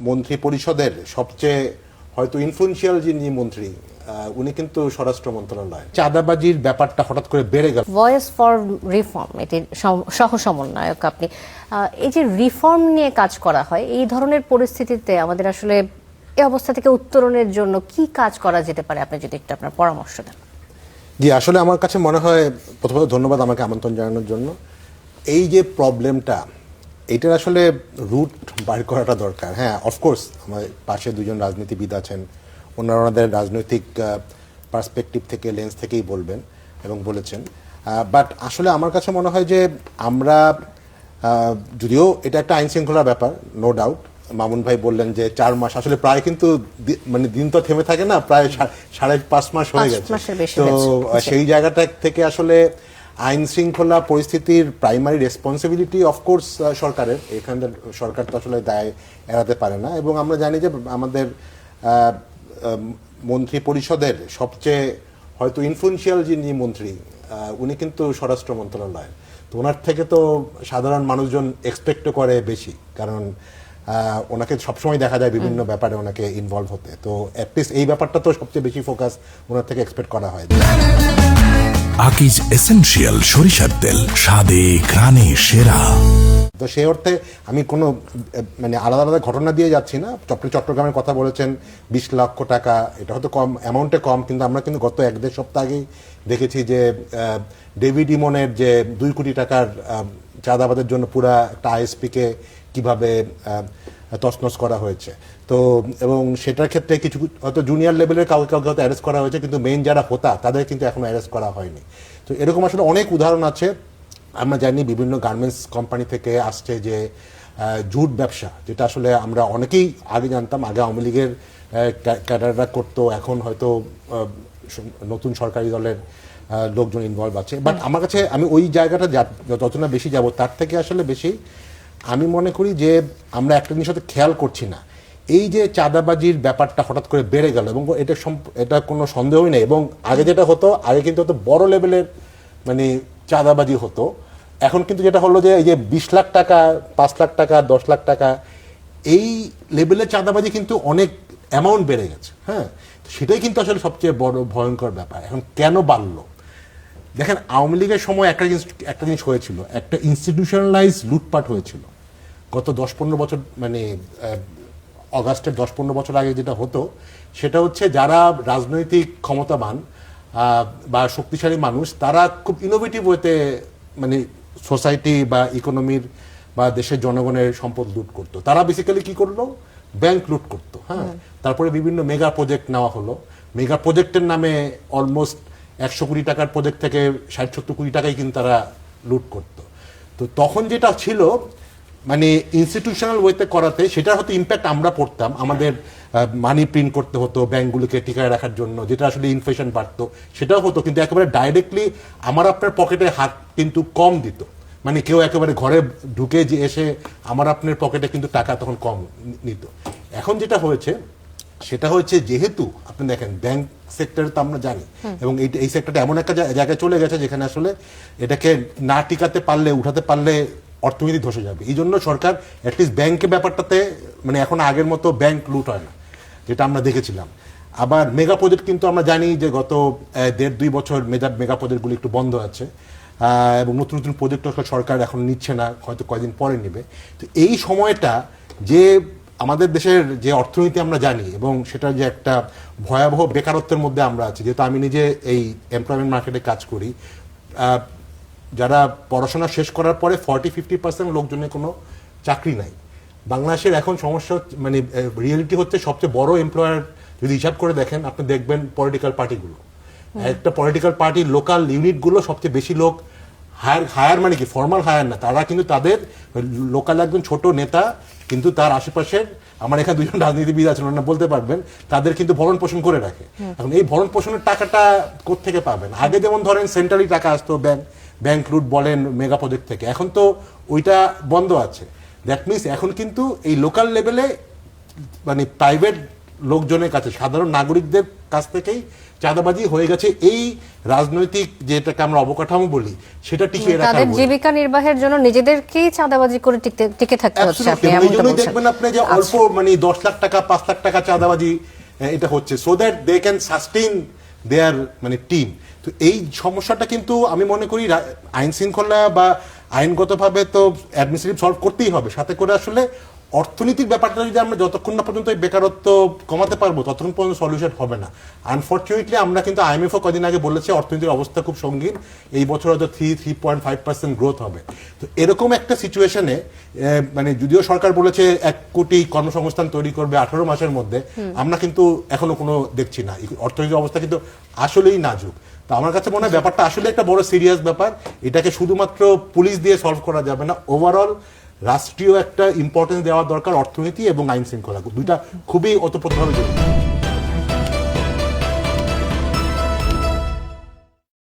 মন্ত্রী পরিষদের সবচেয়ে হয়তো ইনফ্লুয়েন্সিয়াল যিনি মন্ত্রী উনি কিন্তু স্বরাষ্ট্র মন্ত্রণালয়। চাঁদাবাজির ব্যাপারটা হঠাৎ করে বেড়ে গেল। ভয়েস ফর রিফর্ম এটির সহ সমন্বয়ক আপনি, এই যে রিফর্ম নিয়ে কাজ করা হয় এই ধরনের পরিস্থিতিতে আমাদের আসলে এই অবস্থা থেকে উত্তরণের জন্য কি কাজ করা যেতে পারে, আপনি যদি একটু আপনার পরামর্শ দেন। জি, আসলে আমার কাছে মনে হয় প্রথমত ধন্যবাদ আমাকে আমন্ত্রণ জানানোর জন্য। এই যে প্রবলেমটা এটার আসলে রুট বার করাটা দরকার। হ্যাঁ, অফকোর্স আমার পাশে দুজন রাজনীতিবিদ আছেন, ওনারা ওনাদের রাজনৈতিক পার্সপেক্টিভ থেকে লেন্স থেকেই বলবেন এবং বলেছেন। বাট আসলে আমার কাছে মনে হয় যে আমরা যদিও এটা একটা আইন শৃঙ্খলার ব্যাপার, নো ডাউট। মামুন ভাই বললেন যে 4 মাস, আসলে প্রায় কিন্তু মানে দিন তো থেমে থাকে না, প্রায় 5.5 মাস হয়ে গেছে। তো সেই জায়গাটা থেকে আসলে আইন শৃঙ্খলা পরিস্থিতির প্রাইমারি রেসপন্সিবিলিটি অফকোর্স সরকারের। এখানকার সরকার তো আসলে দায় এড়াতে পারে না। এবং আমরা জানি যে আমাদের মন্ত্রী পরিষদের সবচেয়ে হয়তো ইনফ্লুয়েন্সিয়াল যিনি মন্ত্রী উনি কিন্তু স্বরাষ্ট্র মন্ত্রণালয়। তো ওনার থেকে তো সাধারণ মানুষজন এক্সপেক্টও করে বেশি, কারণ ওনাকে সবসময় দেখা যায় বিভিন্ন ব্যাপারে ওনাকে ইনভলভ হতে। তো অ্যাটলিস্ট এই ব্যাপারটা তো সবচেয়ে বেশি ফোকাস ওনার থেকে এক্সপেক্ট করা হয়। আকিজ এসেনশিয়াল সরিষার তেল, স্বাদে ঘ্রাণে সেরা। তো সেই অর্থে আমি কোনো মানে আলাদা আলাদা ঘটনা দিয়ে যাচ্ছি না। চট্টগ্রামের কথা বলেছেন 20 লক্ষ টাকা, এটা হয়তো কম অ্যামাউন্টে কম, কিন্তু আমরা কিন্তু গত 1-1.5 সপ্তাহ আগেই দেখেছি যে ডেভিড ইমনের যে 2 কোটি টাকার চাঁদাবাদের জন্য পুরা একটা আইএসপিকে কিভাবে তছনছ করা হয়েছে। তো এবং সেটার ক্ষেত্রে কিছু হয়তো জুনিয়র লেভেলের কাউকে কাউকে হয়তো অ্যারেস্ট করা হয়েছে, কিন্তু মেইন যারা হোতা তাদের কিন্তু এখনো অ্যারেস্ট করা হয়নি। তো এরকম আসলে অনেক উদাহরণ আছে। আমরা জানি বিভিন্ন গার্মেন্টস কোম্পানি থেকে আসছে যে জুট ব্যবসা, যেটা আসলে আমরা অনেকেই আগে জানতাম, আগে আওয়ামী লীগের ক্যাডাররা করতো, এখন হয়তো নতুন সরকারি দলের লোকজন ইনভলভ আছে। বাট আমার কাছে আমি ওই জায়গাটা যত না বেশি যাব তার থেকে আসলে বেশি আমি মনে করি যে আমরা একটা জিনিস হয়তো খেয়াল করছি না, এই যে চাঁদাবাজির ব্যাপারটা হঠাৎ করে বেড়ে গেল এবং এটা কোনো সন্দেহই নেই। এবং আগে যেটা হতো, আগে কিন্তু হতো বড় লেভেলের মানে চাঁদাবাজি হতো। এখন কিন্তু যেটা হলো যে এই যে 20 লাখ টাকা, 5 লাখ টাকা, 10 লাখ টাকা, এই লেভেলের চাঁদাবাজি কিন্তু অনেক অ্যামাউন্ট বেড়ে গেছে। হ্যাঁ, সেটাই কিন্তু আসলে সবচেয়ে বড় ভয়ঙ্কর ব্যাপার। এখন কেন বাড়লো দেখেন, আওয়ামী লীগের সময় একটা জিনিস হয়েছিল, একটা ইনস্টিটিউশনালাইজ লুটপাট হয়েছিল গত 10-15 বছর, মানে অগাস্টের 10-15 বছর আগে যেটা হতো সেটা হচ্ছে যারা রাজনৈতিক ক্ষমতাবান বা শক্তিশালী মানুষ, তারা খুব ইনোভেটিভ ওয়েতে মানে সোসাইটি বা ইকোনমির বা দেশের জনগণের সম্পদ লুট করতো। তারা বেসিক্যালি কি করলো, ব্যাংক লুট করতো। হ্যাঁ, তারপরে বিভিন্ন মেগা প্রজেক্ট নেওয়া হলো। মেগা প্রজেক্টের নামে অলমোস্ট 100 কোটি টাকার প্রজেক্ট থেকে 60-70 কোটি টাকাই কিন্তু তারা লুট করতো। তো তখন যেটা ছিল মানে ইনস্টিটিউশনাল ওয়েতে করাতে, সেটা হয়তো ইম্প্যাক্ট আমরা পড়তাম, আমাদের মানি প্রিন্ট করতে হতো ব্যাংকগুলোকে টিকায় রাখার জন্য, যেটা আসলে ইনফ্লেশন বাড়তো, সেটাও হতো, কিন্তু একেবারে ডাইরেক্টলি আমার আপনার পকেটে হাত কিন্তু কম দিত। মানে কেউ একেবারে ঘরে ঢুকে যে এসে আমার আপনার পকেটে কিন্তু টাকা তখন কম নিত। এখন যেটা হয়েছে সেটা হচ্ছে, যেহেতু আপনি দেখেন ব্যাংক সেক্টর তো আমরা জানি, এবং এই সেক্টরটা এমন একটা জায়গায় চলে গেছে যেখানে আসলে এটাকে না টিকাতে পারলে, উঠাতে পারলে অর্থনীতি ধসে যাবে। এই জন্য সরকার অ্যাটলিস্ট ব্যাংকের ব্যাপারটাতে মানে এখন আগের মতো ব্যাংক লুট হয় না, যেটা আমরা দেখেছিলাম। আবার মেগা প্রজেক্ট কিন্তু আমরা জানি যে গত 1.5-2 বছর মেগা প্রজেক্টগুলি একটু বন্ধ আছে, এবং নতুন নতুন প্রজেক্ট সরকার এখন নিচ্ছে না, হয়তো কয়েকদিন পরে নেবে। তো এই সময়টা যে আমাদের দেশের যে অর্থনীতি আমরা জানি, এবং সেটা যে একটা ভয়াবহ বেকারত্বের মধ্যে আমরা আছি, যেহেতু আমি নিজে এই এমপ্লয়মেন্ট মার্কেটে কাজ করি, যারা পড়াশোনা শেষ করার পরে 40-50% লোকজনের কোনো চাকরি নাই। বাংলাদেশের এখন সমস্যা মানে রিয়েলিটি হচ্ছে, সবচেয়ে বড় এমপ্লয়ার যদি হিসাব করে দেখেন আপনি দেখবেন পলিটিক্যাল পার্টিগুলো। একটা পলিটিক্যাল পার্টির লোকাল ইউনিটগুলো সবচেয়ে বেশি লোক হায়ার, মানে কি ফর্মাল হায়ার না, তারা কিন্তু তাদের লোকাল একজন ছোট নেতা কিন্তু তার আশেপাশের, আমার এখানে 2জন রাজনীতিবিদ আছেন ওনারা বলতে পারবেন, তাদের কিন্তু ভরণ পোষণ করে রাখে। এখন এই ভরণ পোষণের টাকাটা কোত্থেকে পাবেন? আগে যেমন ধরেন সেন্ট্রালি টাকা আসতো ব্যাংক লুট বলেন, মেগা প্রজেক্ট থেকে, এখন তো ওইটা বন্ধ আছে। দ্যাট মিনস এখন কিন্তু এই লোকাল লেভেলে মানে প্রাইভেট লোকজনের কাছে, সাধারণ নাগরিকদের কাছ থেকেই চাঁদাবাজি হয়ে গেছে। এই রাজনৈতিক যেটাকে আমরা অবকাঠামো বলি সেটা টিকিয়ে রাখার তাদের বলে। জীবিকা নির্বাহের জন্য নিজেদেরকেই চাঁদাবাজি করে টিকে থাকতে হচ্ছে, আপনি Absolutely, এই এমনটা জন্যই বলছেন। দেখবেন আপনি যে অল্প মানে 10 লাখ টাকা 5 লাখ টাকা চাঁদাবাজি এটা হচ্ছে, so that they can sustain their মানে টিম। তো এই সমস্যাটা কিন্তু আমি মনে করি আইন শৃঙ্খলা বা আইনগতভাবে তো অ্যাডমিনিস্ট্রেটিভ সলভ করতেই হবে, সাথে করে আসলে অর্থনৈতিক ব্যাপারটা যদি আমরা যতক্ষণ না পর্যন্ত এই বেকারত্ব কমাতে পারবো ততক্ষণ পর্যন্ত সলিউশন হবে না। আনফর্চুনেটলি আমরা কিন্তু IMF কদিন আগে বলেছে অর্থনীতির অবস্থা খুব সঙ্গীন, এই বছর হয়তো 3.5% গ্রোথ হবে। তো এরকম একটা সিচুয়েশনে মানে যদিও সরকার বলেছে 1 কোটি কর্মসংস্থান তৈরি করবে 18 মাসের মধ্যে, আমরা কিন্তু এখনো কোনো দেখছি না। অর্থনৈতিক অবস্থা কিন্তু আসলেই নাজুক। তো আমার কাছে মনে হয় ব্যাপারটা আসলে একটা বড় সিরিয়াস ব্যাপার, এটাকে শুধুমাত্র পুলিশ দিয়ে সলভ করা যাবে না, ওভারঅল রাষ্ট্রীয় একটা ইম্পর্টেন্স দেওয়া দরকার অর্থনীতি এবং আইন শৃঙ্খলা, দুইটা খুবই ওতপ্রোতভাবে জড়িত।